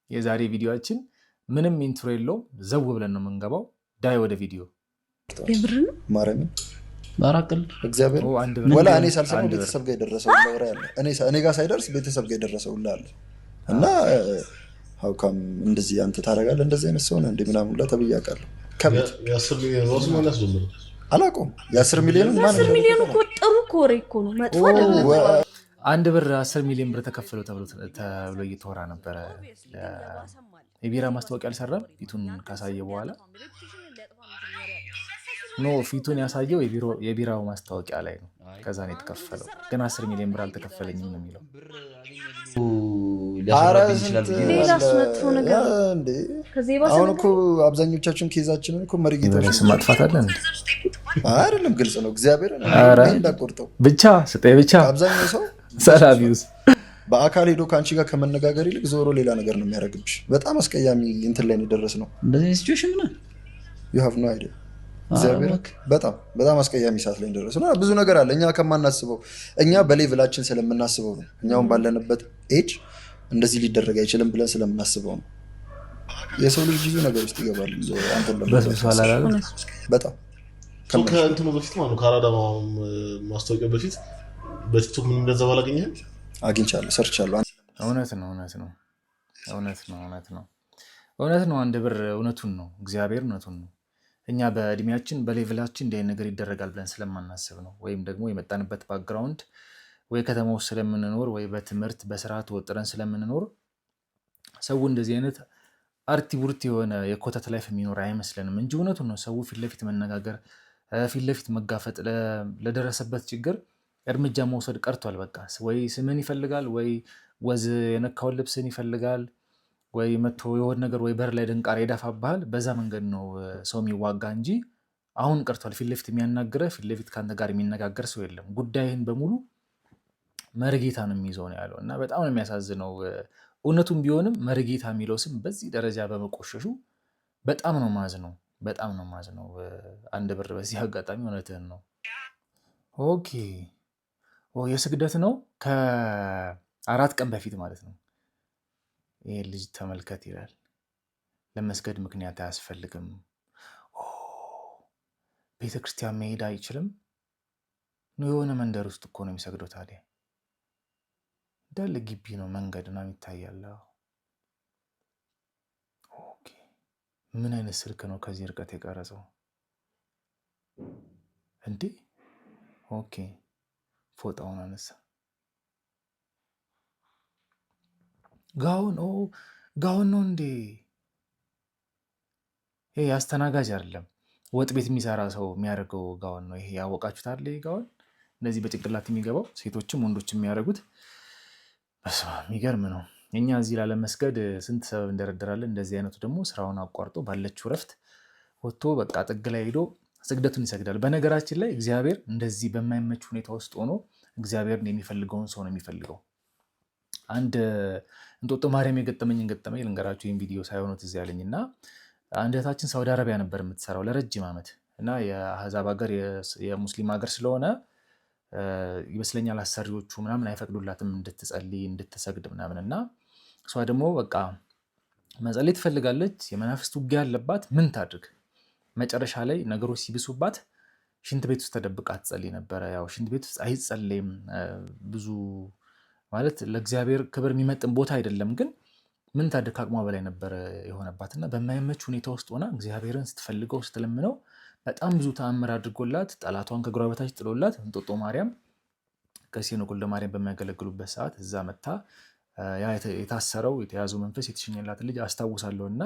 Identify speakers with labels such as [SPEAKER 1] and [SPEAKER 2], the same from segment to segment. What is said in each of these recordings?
[SPEAKER 1] የዛሬ ቪዲዮአችን ምንም ኢንትሮ የለውም። ዘው ብለን ነው የምንገባው። ዳይ ወደ ቪዲዮ
[SPEAKER 2] ማርያምን
[SPEAKER 3] ባራቀል
[SPEAKER 2] እግዚአብሔር ወላ እኔ ሳልሰማው ቤተሰብ ጋር የደረሰው ለወራ ያለ እኔ ጋር ሳይደርስ ቤተሰብ ጋር የደረሰው አለ እና how come እንደዚህ አንተ ታረጋለህ እንደዚህ አይነት ሰው ነው እንዴ ምናምን ሁላ ተብያቃለሁ። ከቤት
[SPEAKER 4] የ10 ሚሊዮን ራሱ ማለት ጀምሮ
[SPEAKER 2] አላውቀውም። የ10 ሚሊዮን ማለት
[SPEAKER 5] 10 ሚሊዮን እኮ ጥሩ ኮሬ እኮ ነው መጥፎ አይደለም።
[SPEAKER 1] አንድ ብር 10 ሚሊዮን ብር ተከፈለው ተብሎ እየተወራ ነበረ። የቢራ ማስታወቂያ አልሰራም ፊቱን ካሳየ በኋላ ኖ ፊቱን ያሳየው የቢራው ማስታወቂያ ላይ ነው። ከዛ ነው የተከፈለው። ግን 10 ሚሊዮን ብር አልተከፈለኝም ነው የሚለው።
[SPEAKER 2] አሁን እኮ አብዛኞቻችን ኬዛችንን እኮ መሪጌታችን
[SPEAKER 1] ማጥፋት አለ እንዴ?
[SPEAKER 2] አይደለም ግልጽ ነው። እግዚአብሔር እንዳቆርጠው
[SPEAKER 1] ብቻ ስጠይ ብቻ
[SPEAKER 2] አብዛኛው ሰው
[SPEAKER 1] ሰላቢውስ
[SPEAKER 2] በአካል ሄዶ ከአንቺ ጋር ከመነጋገር ይልቅ ዞሮ ሌላ ነገር ነው የሚያደርግብሽ። በጣም አስቀያሚ እንትን ላይ ነው የደረስነው።
[SPEAKER 3] እንደዚህ ሲቹዌሽን ነው
[SPEAKER 2] you have no idea እግዚአብሔር በጣም አስቀያሚ ሰዓት ላይ እንደደረስነው ብዙ ነገር አለ እኛ ከማናስበው እኛ በሌቭላችን ስለምናስበው ነው። እኛውን ባለንበት ኤጅ እንደዚህ ሊደረግ አይችልም ብለን ስለምናስበው ነው። የሰው ልጅ ብዙ ነገር ውስጥ ይገባል። አንተ በጣም
[SPEAKER 4] ከእንትኑ በፊት ማለት ነው ከአራዳ ማስታወቂያ በፊት በቲክቶክ ምን ገንዘብ አላገኘህም?
[SPEAKER 2] አግኝቻለሁ፣ ሰርቻለሁ።
[SPEAKER 1] እውነት ነው። አንድ ብር እውነቱን ነው። እግዚአብሔር እውነቱን ነው። እኛ በእድሜያችን በሌቭላችን እንደ ነገር ይደረጋል ብለን ስለማናስብ ነው። ወይም ደግሞ የመጣንበት ባክግራውንድ ወይ ከተማ ውስጥ ስለምንኖር ወይ በትምህርት በስርዓት ወጥረን ስለምንኖር ሰው እንደዚህ አይነት አርቲ ቡርት የሆነ የኮተት ላይፍ የሚኖር አይመስለንም እንጂ እውነቱን ነው። ሰው ፊት ለፊት መነጋገር፣ ፊት ለፊት መጋፈጥ፣ ለደረሰበት ችግር እርምጃ መውሰድ ቀርቷል። በቃ ወይ ስምን ይፈልጋል፣ ወይ ወዝ የነካውን ልብስን ይፈልጋል፣ ወይ መቶ የሆነ ነገር ወይ በር ላይ ድንቃር ይዳፋብሃል። በዛ መንገድ ነው ሰው የሚዋጋ እንጂ አሁን ቀርቷል። ፊት ለፊት የሚያናግረ ፊት ለፊት ከአንተ ጋር የሚነጋገር ሰው የለም። ጉዳይህን በሙሉ መርጌታ ነው የሚይዘው ነው ያለው እና በጣም ነው የሚያሳዝነው። እውነቱም ቢሆንም መርጌታ የሚለው ስም በዚህ ደረጃ በመቆሸሹ በጣም ነው ማዝነው። አንድ ብር በዚህ አጋጣሚ እውነትህን ነው። ኦኬ የስግደት ነው ከ4 ቀን በፊት ማለት ነው። ይህ ልጅ ተመልከት ይላል። ለመስገድ ምክንያት አያስፈልግም። ቤተክርስቲያን መሄድ አይችልም። የሆነ መንደር ውስጥ እኮ ነው የሚሰግደው። ታዲያ እንዳለ ግቢ ነው መንገድ ነው ይታያል። ምን አይነት ስልክ ነው ከዚህ ርቀት የቀረጸው እንዴ? ኦኬ ፎጣውን አነሳ። ጋውን ነው እንዴ? ይሄ አስተናጋጅ አይደለም፣ ወጥ ቤት የሚሰራ ሰው የሚያደርገው ጋውን ነው። ይሄ ያወቃችሁት አይደል? ይሄ ጋውን እንደዚህ በጭንቅላት የሚገባው ሴቶችም ወንዶችም የሚያደርጉት። በስመ አብ የሚገርም ነው። እኛ እዚህ ላለመስገድ ስንት ሰበብ እንደረደራለን። እንደዚህ አይነቱ ደግሞ ስራውን አቋርጦ ባለችው ረፍት ወጥቶ በቃ ጥግ ላይ ሄዶ ስግደቱን ይሰግዳል። በነገራችን ላይ እግዚአብሔር እንደዚህ በማይመች ሁኔታ ውስጥ ሆኖ እግዚአብሔርን የሚፈልገውን ሰው ነው የሚፈልገው። አንድ እንጦጦ ማርያም ገጠመኝ ልንገራችሁ። ይህን ቪዲዮ ሳይሆኑ ትዝ ያለኝ እና አንድ እህታችን ሳውዲ አረቢያ ነበር የምትሰራው ለረጅም ዓመት እና የአህዛብ ሀገር የሙስሊም ሀገር ስለሆነ ይመስለኛል አሰሪዎቹ ምናምን አይፈቅዱላትም እንድትጸልይ እንድትሰግድ ምናምን እና እሷ ደግሞ በቃ መጸለይ ትፈልጋለች። የመናፍስት ውጊያ ያለባት ምን ታድርግ? መጨረሻ ላይ ነገሮች ሲብሱባት ሽንት ቤት ውስጥ ተደብቃ ትጸልይ ነበረ። ያው ሽንት ቤት ውስጥ አይጸለይም ብዙ ማለት ለእግዚአብሔር ክብር የሚመጥን ቦታ አይደለም። ግን ምን ታድርግ ከአቅሟ በላይ ነበረ የሆነባትና በማይመች ሁኔታ ውስጥ ሆና እግዚአብሔርን ስትፈልገው ስትለምነው በጣም ብዙ ተአምር አድርጎላት ጠላቷን ከእግሯ በታች ጥሎላት እንጦጦ ማርያም ቀሲስ ወልደ ማርያም በሚያገለግሉበት ሰዓት እዛ መታ የታሰረው የተያዘው መንፈስ የተሸኘላት ልጅ አስታውሳለሁ። እና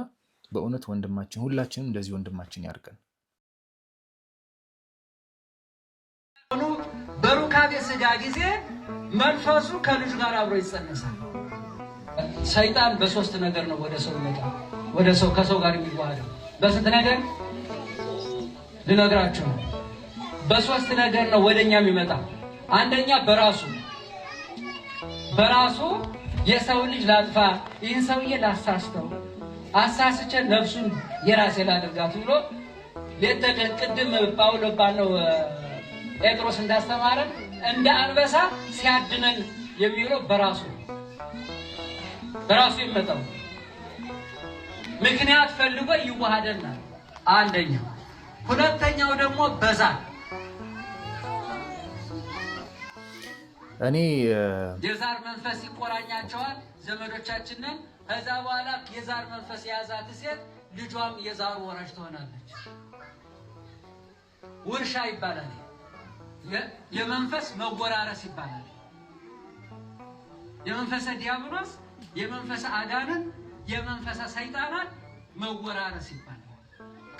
[SPEAKER 1] በእውነት ወንድማችን ሁላችንም እንደዚህ ወንድማችን ያድርገን።
[SPEAKER 6] በሩካቤ ስጋ ጊዜ መንፈሱ ከልጁ ጋር አብሮ ይጸነሳል። ሰይጣን በ3 ነገር ነው ወደ ሰው ይመጣል። ወደ ሰው ከሰው ጋር የሚዋሃደው በስንት ነገር ልነግራችሁ ነው። በ3 ነገር ነው ወደኛ የሚመጣው። አንደኛ በራሱ የሰው ልጅ ላጥፋ፣ ይህን ሰውዬ ላሳስተው፣ አሳስቼ ነፍሱን የራሴ ላድርጋት ብሎ ሌት ተቀን ቅድም ጳውሎስ ባለው ጴጥሮስ እንዳስተማረን እንደ አንበሳ ሲያድነን የሚውለው በራሱ ይመጣው። ምክንያት ፈልጎ ይዋሃደናል። አንደኛው። ሁለተኛው ደግሞ በዛር
[SPEAKER 1] እኔ
[SPEAKER 6] የዛር መንፈስ ይቆራኛቸዋል ዘመዶቻችንን። ከዛ በኋላ የዛር መንፈስ የያዛት ሴት ልጇም የዛሩ ወራሽ ትሆናለች። ውርሻ ይባላል። የመንፈስ መወራረስ ይባላል። የመንፈሰ ዲያብሎስ፣ የመንፈሰ አጋንንት፣ የመንፈሰ ሰይጣናት መወራረስ ይባላል።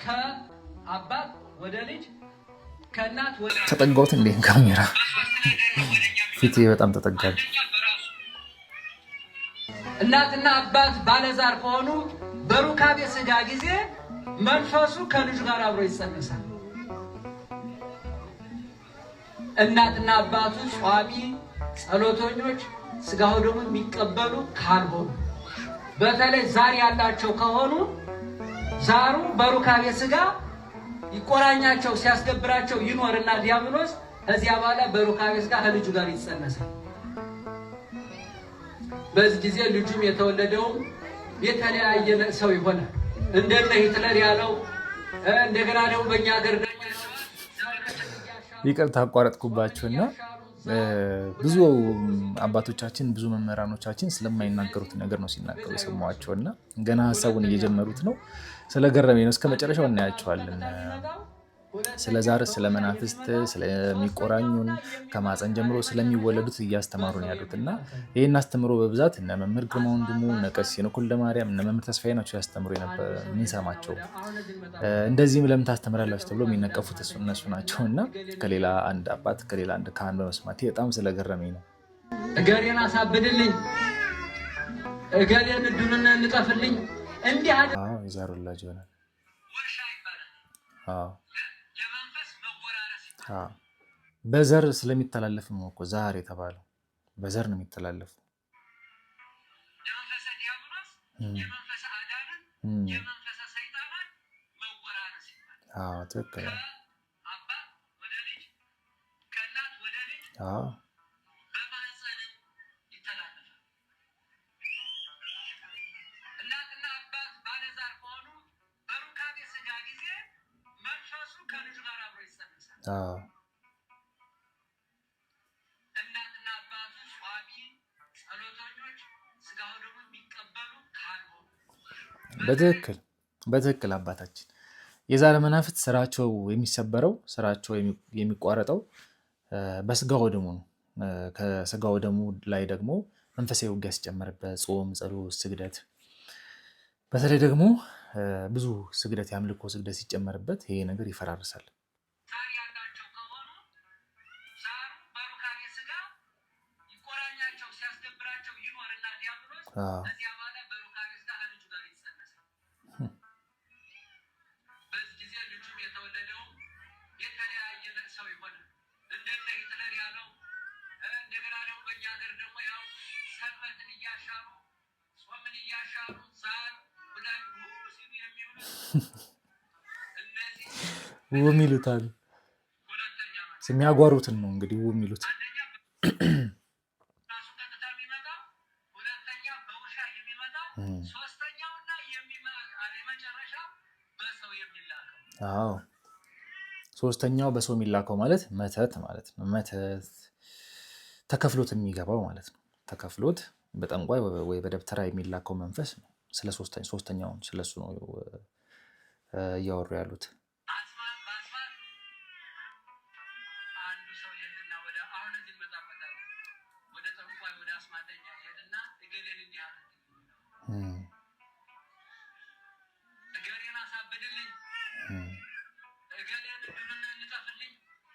[SPEAKER 6] ከአባት ወደ ልጅ፣ ከእናት ወደ
[SPEAKER 1] ተጠጋሁት እንዴ ካሜራ ፊቴ በጣም ተጠጋል።
[SPEAKER 6] እናትና አባት ባለዛር ከሆኑ በሩካቤ ስጋ ጊዜ መንፈሱ ከልጁ ጋር አብሮ ይጸነሳል። እናትና አባቱ ጿሚ ጸሎተኞች ስጋው ደግሞ የሚቀበሉ ካልሆኑ በተለይ ዛር ያላቸው ከሆኑ ዛሩ በሩካቤ ስጋ ይቆራኛቸው ሲያስገብራቸው ይኖርና ዲያብሎስ እዚያ በኋላ በሩካቤ ስጋ ከልጁ ጋር ይጸነሳል። በዚህ ጊዜ ልጁም የተወለደውም የተለያየ ሰው ይሆናል። እንደነ ሂትለር ያለው እንደገና ደግሞ በእኛ ሀገር
[SPEAKER 1] ይቅርታ አቋረጥኩባችሁና ብዙ አባቶቻችን ብዙ መምህራኖቻችን ስለማይናገሩት ነገር ነው ሲናገሩ የሰማኋቸው እና ገና ሀሳቡን እየጀመሩት ነው። ስለገረመኝ ነው። እስከ መጨረሻው እናያቸዋለን። ስለ ዛር፣ ስለ መናፍስት፣ ስለሚቆራኙን ከማፀን ጀምሮ ስለሚወለዱት እያስተማሩ ነው ያሉት እና ይህን አስተምሮ በብዛት እነ መምህር ግርማ ወንድሙ፣ እነ ቀሲስ ሄኖክ ማርያም፣ እነ መምህር ተስፋዬ ናቸው ያስተምሩ የምንሰማቸው። እንደዚህም ለምን ታስተምራላችሁ ተብሎ የሚነቀፉት እነሱ ናቸው እና ከሌላ አንድ አባት ከሌላ አንድ ካህን በመስማቴ በጣም ስለገረመኝ ነው።
[SPEAKER 6] እገሌን አሳብድልኝ፣ እገሌን እድሉን እንጠፍልኝ እንዲህ
[SPEAKER 1] የዛር ወላጅ ይሆናል። በዘር ስለሚተላለፍ ነው እኮ ዛር የተባለው። በዘር ነው የሚተላለፉ። ትክክል።
[SPEAKER 6] እናትና አባቱ ጿሚ ጸሎተኞች ስጋው ደግሞ የሚቀበሉ ካልሆኑ
[SPEAKER 1] በትክክል አባታችን። የዛር መናፍስት ስራቸው የሚሰበረው ስራቸው የሚቋረጠው በስጋው ደሙ ነው። ከስጋው ደሙ ላይ ደግሞ መንፈሳዊ ውጊያ ሲጨመርበት ጾም፣ ጸሎት፣ ስግደት በተለይ ደግሞ ብዙ ስግደት የአምልኮ ስግደት ሲጨመርበት ይሄ ነገር ይፈራርሳል።
[SPEAKER 6] በዚህ ጊዜ ልጁም የተወለደው የተለያየ ሰው ይሆናል። እንደነ ሂትለር ያለው እንደገና ደግሞ በእኛ ሀገር ደግሞ ያው ሰንበትን እያሻሩ ጾምን እያሻሩ ዛር ብላኝ ሲሉ የሚውሉት እነዚህ
[SPEAKER 1] የሚሉታል የሚያጓሩትን ነው እንግዲህ የሚሉት
[SPEAKER 6] ሶስተኛውና የመጨረሻ በሰው የሚላከው።
[SPEAKER 1] ሶስተኛው በሰው የሚላከው ማለት መተት ማለት ነው። መተት ተከፍሎት የሚገባው ማለት ነው። ተከፍሎት በጠንቋይ ወይ በደብተራ የሚላከው መንፈስ ነው። ስለ ሶስተኛውን ስለሱ ነው እያወሩ ያሉት።
[SPEAKER 6] አንዱ ሰው ይሄድና ወደ አሁን እዚህ መጣፈታል ወደ ጠንቋይ ወደ አስማተኛ ይሄድና እገሌን እንዲህ አለ እገሌን አሳብድልኝ፣ እገሌን እድሉን እንጠፍልኝ፣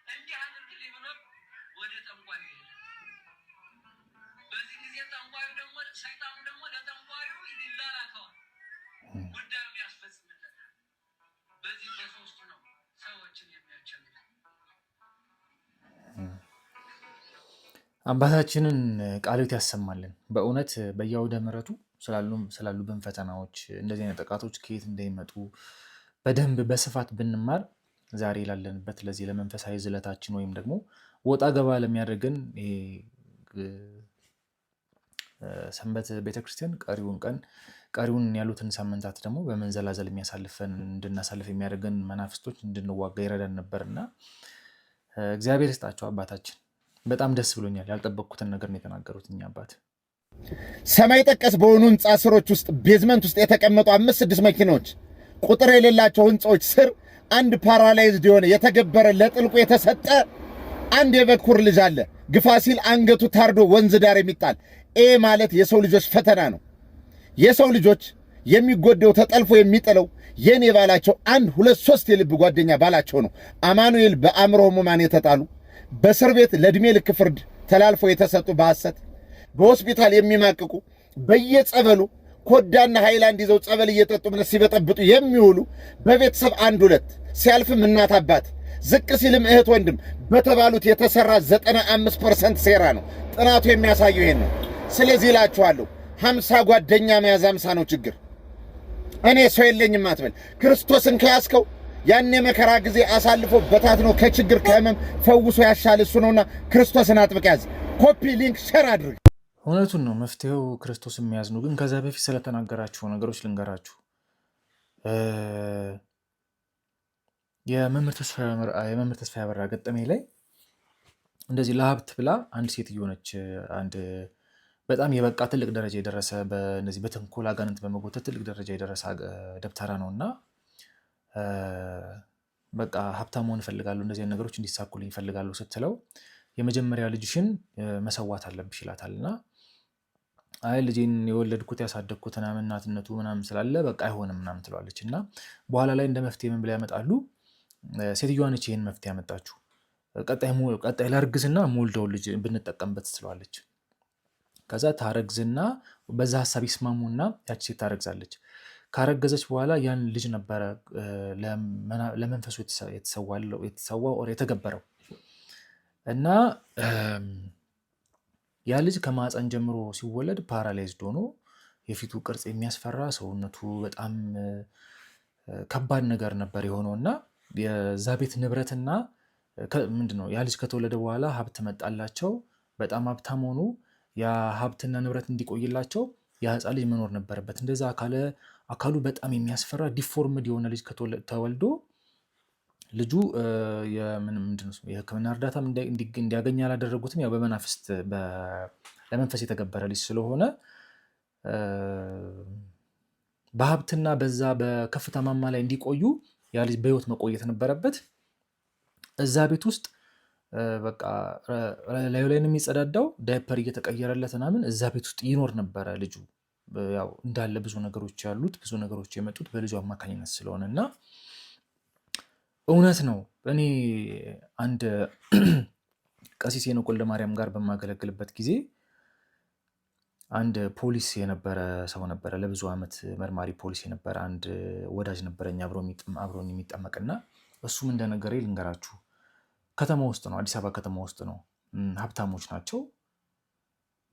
[SPEAKER 6] እንዲህ አድርግልኝ ብሎ ወደ ጠንቋዩ ይሄዳል። በዚህ ጊዜ ጠንቋዩ ደግሞ ሰይጣኑ ደግሞ ለጠንቋዩ ይላላከዋል፣ ጉዳዩን ያስፈጽምለታል። በዚህ በሶስቱ ነው ሰዎችን የሚያቸልል።
[SPEAKER 1] አባታችንን ቃልዮት ያሰማልን። በእውነት በየአውደ ምሕረቱ ስላሉብን ፈተናዎች እንደዚህ አይነት ጥቃቶች ከየት እንደሚመጡ በደንብ በስፋት ብንማር ዛሬ ላለንበት ለዚህ ለመንፈሳዊ ዝለታችን ወይም ደግሞ ወጣ ገባ ለሚያደርገን ሰንበት ቤተክርስቲያን ቀሪውን ያሉትን ሳምንታት ደግሞ በመንዘላዘል የሚያሳልፈን እንድናሳልፍ የሚያደርገን መናፍስቶች እንድንዋጋ ይረዳን ነበርና እግዚአብሔር ይስጣቸው አባታችን። በጣም ደስ ብሎኛል። ያልጠበቅኩትን ነገር ነው የተናገሩት እኛ አባት።
[SPEAKER 7] ሰማይ ጠቀስ በሆኑ ህንፃ ስሮች ውስጥ ቤዝመንት ውስጥ የተቀመጡ 5-6 መኪኖች ቁጥር የሌላቸው ህንፃዎች ስር አንድ ፓራላይዝድ የሆነ የተገበረ ለጥልቁ የተሰጠ አንድ የበኩር ልጅ አለ። ግፋ ሲል አንገቱ ታርዶ ወንዝ ዳር የሚጣል ማለት የሰው ልጆች ፈተና ነው። የሰው ልጆች የሚጎደው ተጠልፎ የሚጥለው የኔ ባላቸው 1 2 3 የልብ ጓደኛ ባላቸው ነው። አማኑኤል በአእምሮ ህሙማን የተጣሉ በእስር ቤት ለዕድሜ ልክ ፍርድ ተላልፎ የተሰጡ በሐሰት በሆስፒታል የሚማቅቁ በየጸበሉ ኮዳና ሃይላንድ ይዘው ጸበል እየጠጡ ምንስ ሲበጠብጡ የሚውሉ በቤተሰብ 1-2 ሲያልፍም እናት አባት ዝቅ ሲልም እህት ወንድም በተባሉት የተሰራ 95% ሴራ ነው። ጥናቱ የሚያሳየው ይሄን ነው። ስለዚህ እላችኋለሁ 50 ጓደኛ መያዝ 50 ነው ችግር። እኔ ሰው የለኝም አትበል። ክርስቶስን ከያዝከው ያን የመከራ ጊዜ አሳልፎ በታትኖ ከችግር ከህመም ፈውሶ ያሻል እሱ ነውና ክርስቶስን አጥብቅ ያዝ። ኮፒ ሊንክ ሼር አድርግ።
[SPEAKER 1] እውነቱን ነው። መፍትሄው ክርስቶስን መያዝ ነው። ግን ከዛ በፊት ስለተናገራችሁ ነገሮች ልንገራችሁ። የመምህር ተስፋዬ አበራ ገጠሜ ላይ እንደዚህ ለሀብት ብላ አንድ ሴትዮ ነች። አንድ በጣም የበቃ ትልቅ ደረጃ የደረሰ በእነዚህ በተንኮል አጋንንት በመጎተት ትልቅ ደረጃ የደረሰ ደብተራ ነው እና በቃ ሀብታም መሆን እፈልጋለሁ፣ እንደዚህ አይነት ነገሮች እንዲሳኩልኝ እፈልጋለሁ ስትለው የመጀመሪያ ልጅሽን መሰዋት አለብሽ ይላታል። እና አይ ልጄን የወለድኩት ያሳደግኩት ምናምን እናትነቱ ምናምን ስላለ በቃ አይሆንም ምናምን ትለዋለች። እና በኋላ ላይ እንደ መፍትሄ ምን ብላ ያመጣሉ? ሴትዮዋ ነች ይህን መፍትሄ ያመጣችሁ። ቀጣይ ላርግዝና ሞልደውን ልጅ ብንጠቀምበት ትለዋለች። ከዛ ታረግዝና በዛ ሀሳብ ይስማሙና ያቺ ሴት ታረግዛለች። ካረገዘች በኋላ ያን ልጅ ነበረ ለመንፈሱ የተሰዋው ኦር የተገበረው እና ያ ልጅ ከማፀን ጀምሮ ሲወለድ ፓራላይዝድ ሆኖ የፊቱ ቅርጽ የሚያስፈራ ሰውነቱ በጣም ከባድ ነገር ነበር የሆነው እና የዛ ቤት ንብረትና ምንድነው ያ ልጅ ከተወለደ በኋላ ሀብት መጣላቸው። በጣም ሀብታም ሆኑ። ያ ሀብትና ንብረት እንዲቆይላቸው ያ ሕፃን ልጅ መኖር ነበረበት። እንደዛ አካሉ በጣም የሚያስፈራ ዲፎርምድ የሆነ ልጅ ተወልዶ ልጁ የሕክምና እርዳታም እንዲያገኝ ያላደረጉትም ያው ለመንፈስ የተገበረ ልጅ ስለሆነ በሀብትና በዛ በከፍታ ማማ ላይ እንዲቆዩ ያ ልጅ በህይወት መቆየት ነበረበት። እዛ ቤት ውስጥ በቃ ላዩ ላይ ነው የሚጸዳዳው፣ ዳይፐር እየተቀየረለት ምናምን እዛ ቤት ውስጥ ይኖር ነበረ ልጁ። ያው እንዳለ ብዙ ነገሮች ያሉት ብዙ ነገሮች የመጡት በልጁ አማካኝነት ስለሆነ እና እውነት ነው። እኔ አንድ ቀሲስ ሄኖክ ወልደማርያም ጋር በማገለግልበት ጊዜ አንድ ፖሊስ የነበረ ሰው ነበረ፣ ለብዙ ዓመት መርማሪ ፖሊስ የነበረ አንድ ወዳጅ ነበረኝ አብሮን የሚጠመቅና እሱም እንደነገረኝ ልንገራችሁ። ከተማ ውስጥ ነው፣ አዲስ አበባ ከተማ ውስጥ ነው። ሀብታሞች ናቸው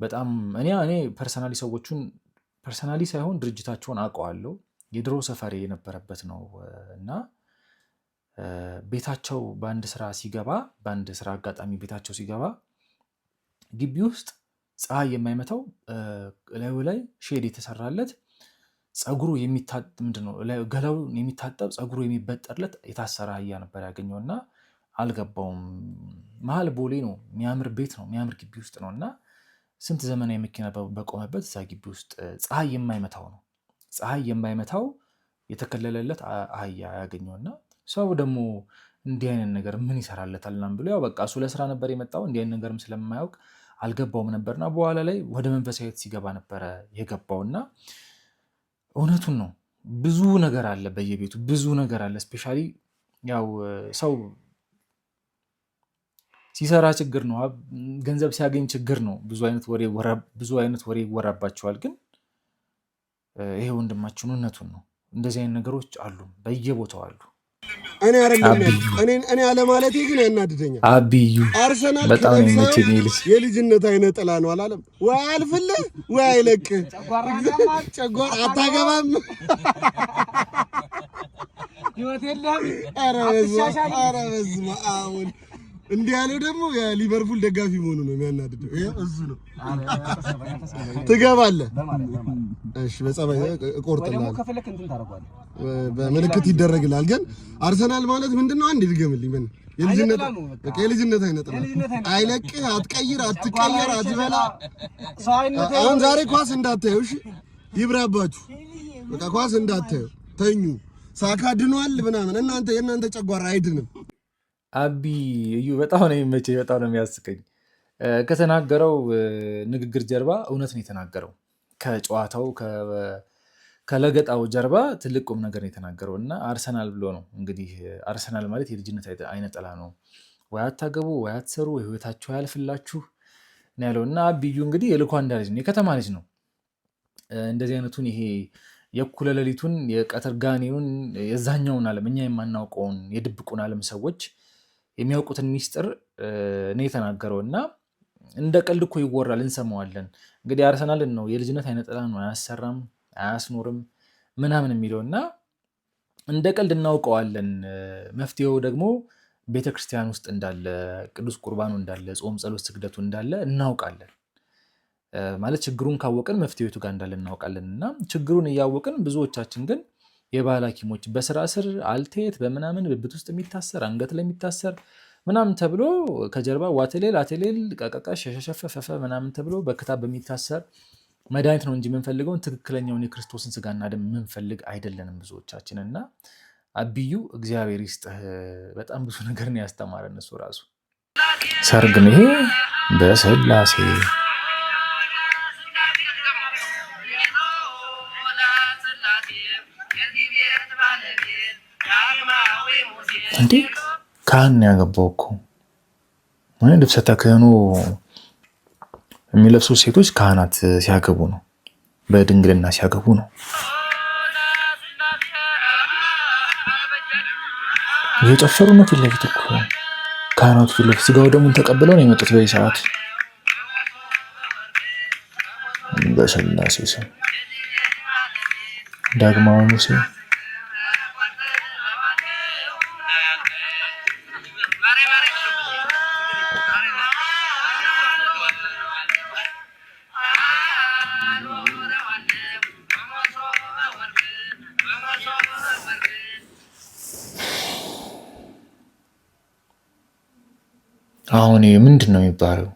[SPEAKER 1] በጣም። እኔ ፐርሰናሊ ሳይሆን ድርጅታቸውን አውቀዋለሁ። የድሮ ሰፈሬ የነበረበት ነው እና ቤታቸው በአንድ ስራ አጋጣሚ ቤታቸው ሲገባ ግቢ ውስጥ ፀሐይ የማይመታው ላዩ ላይ ሼድ የተሰራለት ፀጉሩ ገላውን የሚታጠብ ፀጉሩ የሚበጠርለት የታሰረ አህያ ነበር ያገኘውና አልገባውም። መሀል ቦሌ ነው፣ የሚያምር ቤት ነው፣ የሚያምር ግቢ ውስጥ ነው እና ስንት ዘመናዊ መኪና በቆመበት እዛ ግቢ ውስጥ ፀሐይ የማይመታው የተከለለለት አህያ ያገኘውና ሰው ደግሞ እንዲህ አይነት ነገር ምን ይሰራለታል ምናምን ብሎ ያው በቃ እሱ ለስራ ነበር የመጣው። እንዲህ አይነት ነገርም ስለማያውቅ አልገባውም ነበርና በኋላ ላይ ወደ መንፈሳዊት ሲገባ ነበረ የገባውና እውነቱን ነው። ብዙ ነገር አለ በየቤቱ ብዙ ነገር አለ። ስፔሻሊ ያው ሰው ሲሰራ ችግር ነው፣ ገንዘብ ሲያገኝ ችግር ነው። ብዙ አይነት ወሬ ይወራባቸዋል። ግን ይሄ ወንድማችን እውነቱን ነው። እንደዚህ አይነት ነገሮች አሉ፣ በየቦታው አሉ።
[SPEAKER 8] እኔ አይደለም እኔ አለማለቴ ግን ያናድደኛል።
[SPEAKER 1] አብዩ
[SPEAKER 8] አርሰናል
[SPEAKER 1] በጣም የሚመቸኝ
[SPEAKER 8] የልጅነት አይነት ጥላ ነው አላለም ወይ? አልፍልህ ወይ አይለቅህ ጨጓራ አታገባም
[SPEAKER 6] ህይወት የለም።
[SPEAKER 8] ኧረ በስመ አብ። እንዲህ ያለው ደግሞ የሊቨርፑል ደጋፊ መሆኑ ነው የሚያናድደው። እሱ ነው ትገባለህ እሺ በጸባይ
[SPEAKER 3] ደግሞ
[SPEAKER 8] እቆርጥልሃለሁ።
[SPEAKER 3] ከፈለክ እንትን ታደርገዋለህ።
[SPEAKER 8] በምልክት ይደረግልሃል። ግን አርሰናል ማለት ምንድነው? አንድ ይድገምልኝ። ምን የልጅነት አይነት ነው። አይለቅህ፣ አትቀይር፣ አትቀየር፣ አትበላ። አሁን ዛሬ ኳስ እንዳታዩ እሺ፣ ይብራባችሁ። በቃ ኳስ እንዳታዩ ተኙ። ሳካ ድኗል ምናምን። የእናንተ ጨጓራ አይድንም።
[SPEAKER 1] አቢ እዩ በጣም ነው የሚመቸኝ፣ በጣም ነው የሚያስቀኝ። ከተናገረው ንግግር ጀርባ እውነት ነው የተናገረው። ከጨዋታው ከለገጣው ጀርባ ትልቅ ቁም ነገር ነው የተናገረው እና አርሰናል ብሎ ነው እንግዲህ። አርሰናል ማለት የልጅነት አይነ ጥላ ነው። ወይ አታገቡ ወይ አትሰሩ ወይ ህይወታችሁ አያልፍላችሁ ነው ያለው እና አብዩ እንግዲህ የልኳንዳ ልጅ ነው፣ የከተማ ልጅ ነው። እንደዚህ አይነቱን ይሄ የእኩለ ሌሊቱን የቀትር ጋኔኑን የዛኛውን ዓለም እኛ የማናውቀውን የድብቁን ዓለም ሰዎች የሚያውቁትን ሚስጥር ነው የተናገረው እና እንደ ቀልድ እኮ ይወራል፣ እንሰማዋለን። እንግዲህ አርሰናልን ነው የልጅነት አይነ ጥላ ነው፣ አያሰራም አያስኖርም ምናምን የሚለው እና እንደ ቀልድ እናውቀዋለን። መፍትሄው ደግሞ ቤተክርስቲያን ውስጥ እንዳለ፣ ቅዱስ ቁርባኑ እንዳለ፣ ጾም ጸሎት ስግደቱ እንዳለ እናውቃለን። ማለት ችግሩን ካወቅን መፍትሄቱ ጋር እንዳለ እናውቃለን እና ችግሩን እያወቅን ብዙዎቻችን ግን የባህል ሐኪሞች በስራ ስር አልቴት በምናምን ብብት ውስጥ የሚታሰር አንገት ላይ የሚታሰር ምናምን ተብሎ ከጀርባ ዋቴሌል አቴሌል ቀቀቃ ሸሸፈፈ ምናምን ተብሎ በክታብ በሚታሰር መድኃኒት ነው እንጂ የምንፈልገውን ትክክለኛውን የክርስቶስን ስጋና ደም የምንፈልግ አይደለንም ብዙዎቻችን። እና አብዩ እግዚአብሔር ይስጥህ፣ በጣም ብዙ ነገር ነው ያስተማረን እሱ ራሱ። ሰርግ ነው ይሄ በስላሴ እንዴ ካህን ያገባው እኮ ልብሰ ተክህኖ የሚለብሱ ሴቶች ካህናት ሲያገቡ ነው፣ በድንግልና ሲያገቡ ነው። እየጨፈሩ ነው ፊት ለፊት እኮ ካህናቱ ፊት ለፊት ስጋው ደሙን ተቀብለው ነው የመጡት በዚህ ሰዓት። በስላሴ ስም ዳግማዊ ሙሴ አሁን ምንድን ነው የሚባለው?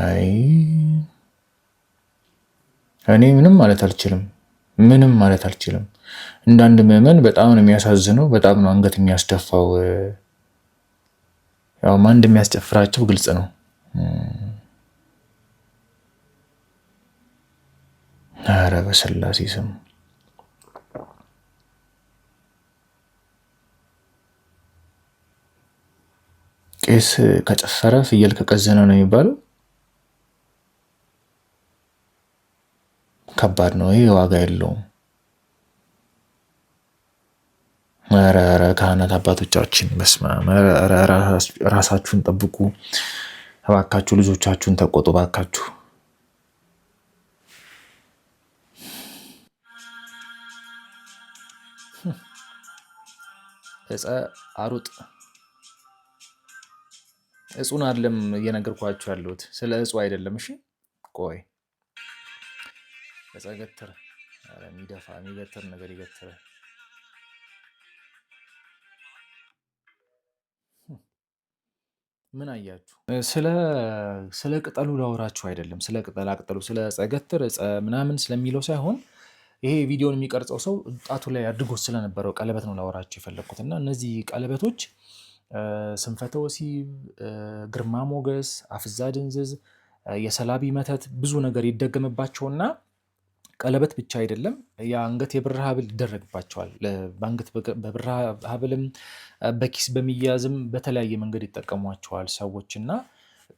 [SPEAKER 1] አይ እኔ ምንም ማለት አልችልም፣ ምንም ማለት አልችልም። እንዳንድ ምዕመን በጣም ነው የሚያሳዝነው፣ በጣም ነው አንገት የሚያስደፋው። ያው ማን እንደሚያስጨፍራቸው ግልጽ ነው። ኧረ በስላሴ ስም ቄስ ከጨፈረ ፍየል ከቀዘነ ነው የሚባለው። ከባድ ነው ይሄ፣ ዋጋ የለውም። ኧረ ካህናት አባቶቻችን በስመ አብ፣ ራሳችሁን ጠብቁ እባካችሁ፣ ልጆቻችሁን ተቆጡ እባካችሁ። ዕፀ አሩጥ እጹን አይደለም እየነገርኳችሁ ያለሁት፣ ስለ እጹ አይደለም። እሺ ቆይ ዕፀ ገትር የሚደፋ የሚገትር ነገር ይገትረ። ምን አያችሁ? ስለ ቅጠሉ ላወራችሁ አይደለም፣ ስለ ቅጠላ ቅጠሉ፣ ስለ ዕፀ ገትር ዕፀ ምናምን ስለሚለው ሳይሆን ይሄ ቪዲዮን የሚቀርጸው ሰው ጣቱ ላይ አድርጎት ስለነበረው ቀለበት ነው ላወራችሁ የፈለግኩት። እና እነዚህ ቀለበቶች ስንፈተ ወሲብ፣ ግርማ ሞገስ፣ አፍዛ ድንዝዝ፣ የሰላቢ መተት ብዙ ነገር ይደገምባቸውና ቀለበት ብቻ አይደለም የአንገት የብር ሀብል ይደረግባቸዋል። በአንገት በብር ሀብልም በኪስ በሚያዝም በተለያየ መንገድ ይጠቀሟቸዋል ሰዎች እና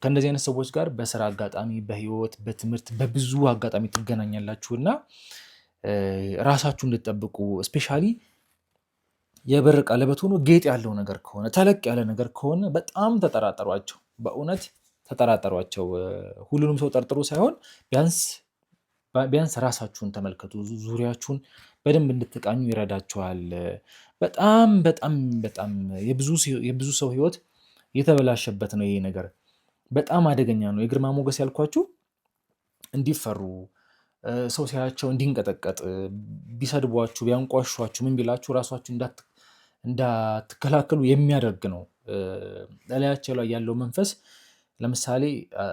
[SPEAKER 1] ከእንደዚህ አይነት ሰዎች ጋር በስራ አጋጣሚ፣ በህይወት፣ በትምህርት በብዙ አጋጣሚ ትገናኛላችሁ እና ራሳችሁ እንድትጠብቁ ስፔሻሊ የብር ቀለበት ሆኖ ጌጥ ያለው ነገር ከሆነ ተለቅ ያለ ነገር ከሆነ በጣም ተጠራጠሯቸው፣ በእውነት ተጠራጠሯቸው። ሁሉንም ሰው ጠርጥሩ ሳይሆን ቢያንስ ራሳችሁን ተመልከቱ፣ ዙሪያችሁን በደንብ እንድትቃኙ ይረዳችኋል። በጣም በጣም በጣም የብዙ ሰው ህይወት የተበላሸበት ነው ይሄ ነገር፣ በጣም አደገኛ ነው። የግርማ ሞገስ ያልኳችሁ እንዲፈሩ ሰው ሲያያቸው እንዲንቀጠቀጥ ቢሰድቧችሁ ቢያንቋሿችሁ ምን ቢላችሁ ራሷችሁ እንዳትከላከሉ የሚያደርግ ነው። እላያቸው ላይ ያለው መንፈስ ለምሳሌ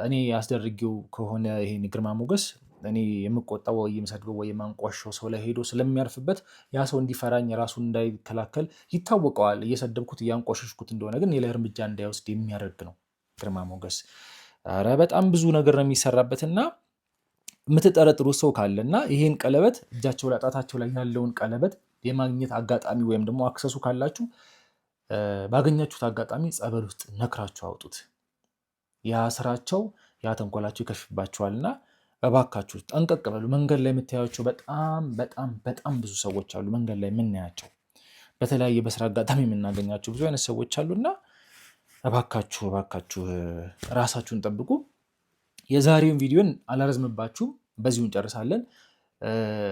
[SPEAKER 1] እኔ አስደርጌው ከሆነ ይሄን ግርማ ሞገስ እኔ የምቆጣው ወይ የምሰድበው ወይ የማንቋሸው ሰው ላይ ሄዶ ስለሚያርፍበት ያ ሰው እንዲፈራኝ ራሱን እንዳይከላከል ይታወቀዋል። እየሰደብኩት እያንቋሸሽኩት እንደሆነ ግን የላይ እርምጃ እንዳይወስድ የሚያደርግ ነው ግርማ ሞገስ። ኧረ በጣም ብዙ ነገር ነው የሚሰራበትና የምትጠረጥሩት ሰው ካለና ይሄን ቀለበት እጃቸው ላይ ጣታቸው ላይ ያለውን ቀለበት የማግኘት አጋጣሚ ወይም ደግሞ አክሰሱ ካላችሁ ባገኛችሁት አጋጣሚ ጸበል ውስጥ ነክራችሁ አውጡት። ያ ስራቸው ያ ተንኮላቸው ይከሽፍባችኋልና እባካችሁ ጠንቀቅ በሉ። መንገድ ላይ የምታያቸው በጣም በጣም በጣም ብዙ ሰዎች አሉ። መንገድ ላይ የምናያቸው በተለያየ በስራ አጋጣሚ የምናገኛቸው ብዙ አይነት ሰዎች አሉና እባካችሁ ራሳችሁን ጠብቁ። የዛሬውን ቪዲዮን አላረዝምባችሁም፣ በዚሁ እንጨርሳለን።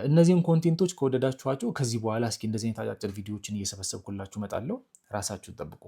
[SPEAKER 1] እነዚህን ኮንቴንቶች ከወደዳችኋቸው ከዚህ በኋላ እስኪ እንደዚህ አይነት አጫጭር ቪዲዮዎችን እየሰበሰብኩላችሁ እመጣለሁ። ራሳችሁን ጠብቁ።